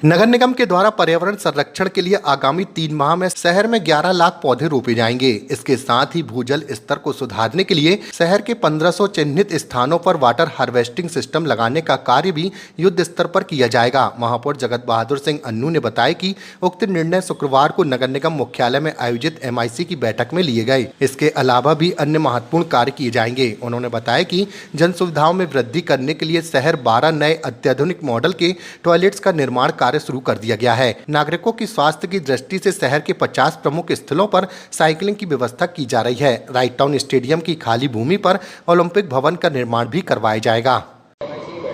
नगर निगम के द्वारा पर्यावरण संरक्षण के लिए आगामी 3 माह में शहर में 11 लाख पौधे रोपे जाएंगे। इसके साथ ही भूजल स्तर को सुधारने के लिए शहर के 1500 चिन्हित स्थानों पर वाटर हार्वेस्टिंग सिस्टम लगाने का कार्य भी युद्ध स्तर पर किया जाएगा। महापौर जगत बहादुर सिंह अन्नू ने बताया कि उक्त निर्णय शुक्रवार को नगर निगम मुख्यालय में आयोजित MIC की बैठक में लिए गए। इसके अलावा भी अन्य महत्वपूर्ण कार्य किए जाएंगे। उन्होंने बताया कि जन सुविधाओं में वृद्धि करने के लिए शहर 12 नए अत्याधुनिक मॉडल के टॉयलेट्स का निर्माण कार्य शुरू कर दिया गया है। नागरिकों की स्वास्थ्य की दृष्टि से शहर के 50 प्रमुख स्थलों पर साइकिलिंग की व्यवस्था की जा रही है। राइट टाउन स्टेडियम की खाली भूमि पर ओलंपिक भवन का निर्माण भी करवाया जाएगा।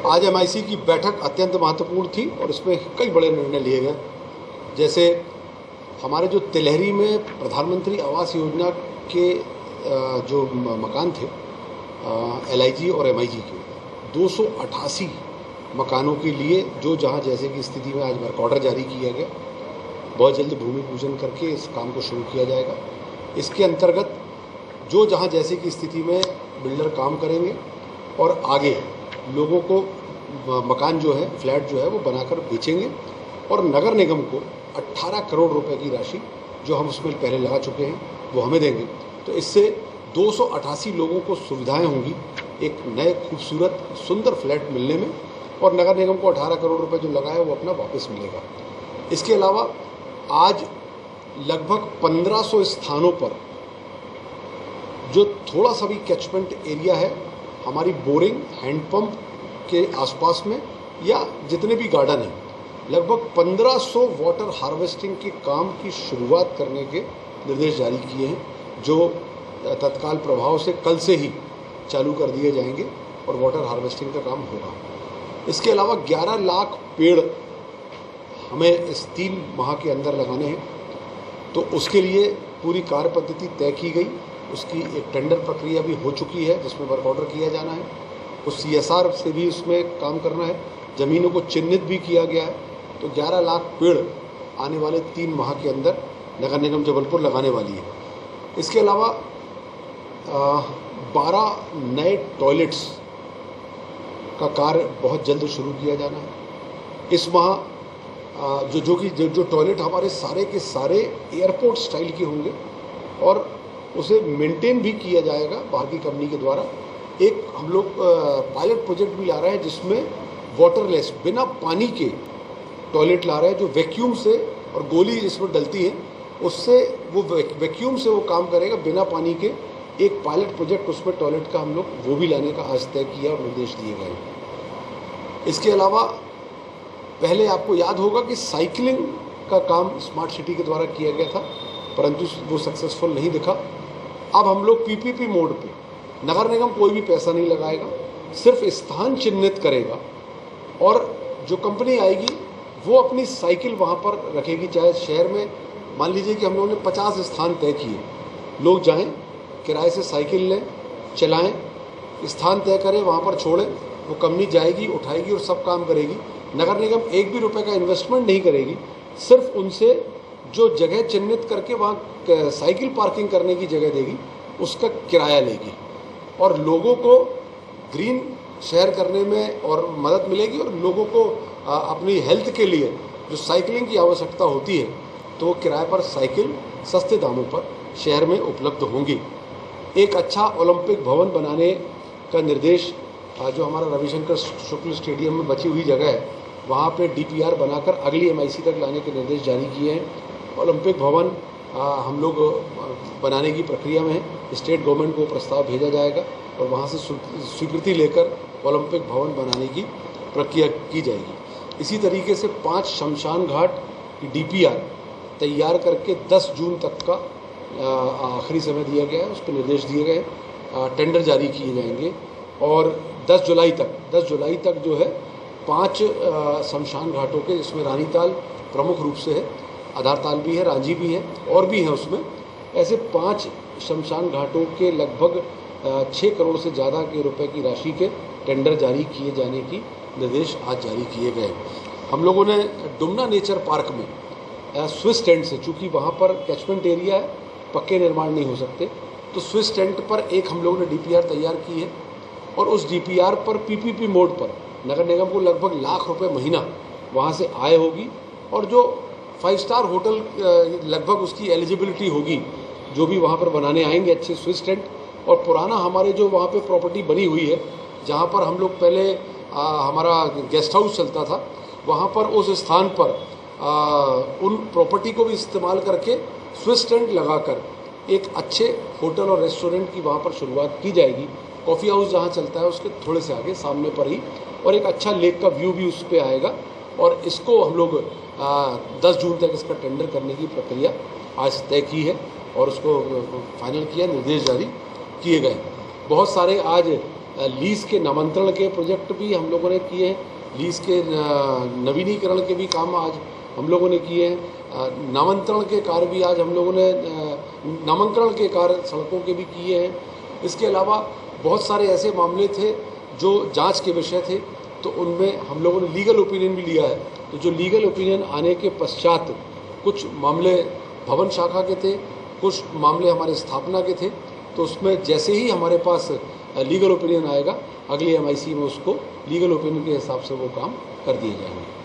आज MIC की बैठक अत्यंत महत्वपूर्ण थी और इसमें कई बड़े निर्णय लिए गए। जैसे हमारे जो तिलहरी में प्रधानमंत्री आवास योजना के जो मकान थे LIG और MIG के 288 मकानों के लिए जो जहां जैसे की स्थिति में आज वर्क ऑर्डर जारी किया गया। बहुत जल्द भूमि पूजन करके इस काम को शुरू किया जाएगा। इसके अंतर्गत जो जहां जैसे की स्थिति में बिल्डर काम करेंगे और आगे लोगों को मकान जो है, फ्लैट जो है वो बनाकर बेचेंगे और नगर निगम को 18 करोड़ रुपए की राशि जो हम उसमें पहले लगा चुके हैं वो हमें देंगे। तो इससे 288 लोगों को सुविधाएं होंगी एक नए खूबसूरत सुंदर फ्लैट मिलने में, और नगर निगम को 18 करोड़ रुपए जो लगा है वो अपना वापस मिलेगा। इसके अलावा आज लगभग 1500 स्थानों पर जो थोड़ा सा भी कैचमेंट एरिया है, हमारी बोरिंग हैंडपंप के आसपास में या जितने भी गार्डन हैं, लगभग 1500 वाटर हार्वेस्टिंग के काम की शुरुआत करने के निर्देश जारी किए हैं, जो तत्काल प्रभाव से कल से ही चालू कर दिए जाएंगे और वाटर हार्वेस्टिंग का काम होगा। इसके अलावा 11 लाख पेड़ हमें इस 3 माह के अंदर लगाने हैं, तो उसके लिए पूरी कार्य पद्धति तय की गई। उसकी एक टेंडर प्रक्रिया भी हो चुकी है जिसमें वर्क ऑर्डर किया जाना है। उस CSR से भी उसमें काम करना है। ज़मीनों को चिन्हित भी किया गया है। तो 11 लाख पेड़ आने वाले 3 माह के अंदर नगर निगम जबलपुर लगाने वाली है। इसके अलावा 12 नए टॉयलेट्स का कार्य बहुत जल्द शुरू किया जाना है। इस माह जो टॉयलेट हमारे सारे के सारे एयरपोर्ट स्टाइल के होंगे और उसे मेंटेन भी किया जाएगा बाहर की कंपनी के द्वारा। एक हम लोग पायलट प्रोजेक्ट भी ला रहे हैं जिसमें वाटरलेस बिना पानी के टॉयलेट ला रहे हैं, जो वैक्यूम से और गोली इसमें डलती है उससे वो वैक्यूम से वो काम करेगा बिना पानी के। एक पायलट प्रोजेक्ट उसमें टॉयलेट का हम लोग वो भी लाने का आज तय किया और निर्देश दिए गए। इसके अलावा पहले आपको याद होगा कि साइकिलिंग का काम स्मार्ट सिटी के द्वारा किया गया था, परंतु वो सक्सेसफुल नहीं दिखा। अब हम लोग PPP मोड पे, नगर निगम कोई भी पैसा नहीं लगाएगा, सिर्फ स्थान चिन्हित करेगा और जो कंपनी आएगी वो अपनी साइकिल वहाँ पर रखेगी। चाहे शहर में मान लीजिए कि हम लोगों ने 50 स्थान तय किए, लोग जाएं किराए से साइकिल लें, चलाएं, स्थान तय करें, वहाँ पर छोड़ें, वो कंपनी जाएगी, उठाएगी और सब काम करेगी। नगर निगम एक भी रुपए का इन्वेस्टमेंट नहीं करेगी, सिर्फ उनसे जो जगह चिन्हित करके वहाँ साइकिल पार्किंग करने की जगह देगी उसका किराया लेगी और लोगों को ग्रीन शहर करने में और मदद मिलेगी और लोगों को अपनी हेल्थ के लिए जो साइकिलिंग की आवश्यकता होती है तो वो किराए पर साइकिल सस्ते दामों पर शहर में उपलब्ध होंगी। एक अच्छा ओलंपिक भवन बनाने का निर्देश जो हमारा रविशंकर शुक्ल स्टेडियम में बची हुई जगह है वहाँ पे DPR बनाकर अगली MIC तक लाने के निर्देश जारी किए हैं। ओलंपिक भवन हम लोग बनाने की प्रक्रिया में है। स्टेट गवर्नमेंट को प्रस्ताव भेजा जाएगा और वहाँ से स्वीकृति लेकर ओलंपिक भवन बनाने की प्रक्रिया की जाएगी। इसी तरीके से 5 शमशान घाट की DPR तैयार करके 10 जून तक का आखिरी समय दिया गया है, उस पर निर्देश दिए गए, टेंडर जारी किए जाएंगे और 10 जुलाई तक जो है 5 शमशान घाटों के, जिसमें रानीताल प्रमुख रूप से है, आधारताल भी है, रांझी भी है और भी हैं उसमें, ऐसे 5 शमशान घाटों के लगभग 6 करोड़ से ज़्यादा के रुपए की राशि के टेंडर जारी किए जाने की निर्देश आज जारी किए गए। हम लोगों ने डुमना नेचर पार्क में स्विस टेंट से, चूँकि वहाँ पर कैचमेंट एरिया है, पक्के निर्माण नहीं हो सकते, तो स्विस टेंट पर एक हम लोगों ने DPR तैयार की है और उस DPR पर PPP मोड पर नगर निगम को लगभग ₹1 लाख महीना वहाँ से आय होगी और जो 5 स्टार होटल लगभग उसकी एलिजिबिलिटी होगी, जो भी वहाँ पर बनाने आएंगे अच्छे स्विस टेंट। और पुराना हमारे जो वहाँ पे प्रॉपर्टी बनी हुई है, जहाँ पर हम लोग पहले हमारा गेस्ट हाउस चलता था, वहाँ पर उस स्थान पर उन प्रॉपर्टी को भी इस्तेमाल करके स्विस टेंट लगाकर एक अच्छे होटल और रेस्टोरेंट की वहाँ पर शुरुआत की जाएगी। कॉफ़ी हाउस जहाँ चलता है उसके थोड़े से आगे सामने पर ही, और एक अच्छा लेक का व्यू भी उस पर आएगा। और इसको हम लोग 10 जून तक इसका टेंडर करने की प्रक्रिया आज तय की है और उसको फाइनल किया, निर्देश जारी किए गए। बहुत सारे आज लीज़ के नामांतरण के प्रोजेक्ट भी हम लोगों ने किए हैं, लीज़ के नवीनीकरण के भी काम आज हम लोगों ने किए हैं, नामांतरण के कार्य भी आज हम लोगों ने नामांकन के कार्य सड़कों के भी किए हैं। इसके अलावा बहुत सारे ऐसे मामले थे जो जांच के विषय थे, तो उनमें हम लोगों ने लीगल ओपिनियन भी लिया है। तो जो लीगल ओपिनियन आने के पश्चात कुछ मामले भवन शाखा के थे, कुछ मामले हमारे स्थापना के थे, तो उसमें जैसे ही हमारे पास लीगल ओपिनियन आएगा, अगली MIC में उसको लीगल ओपिनियन के हिसाब से वो काम कर दिए जाएंगे।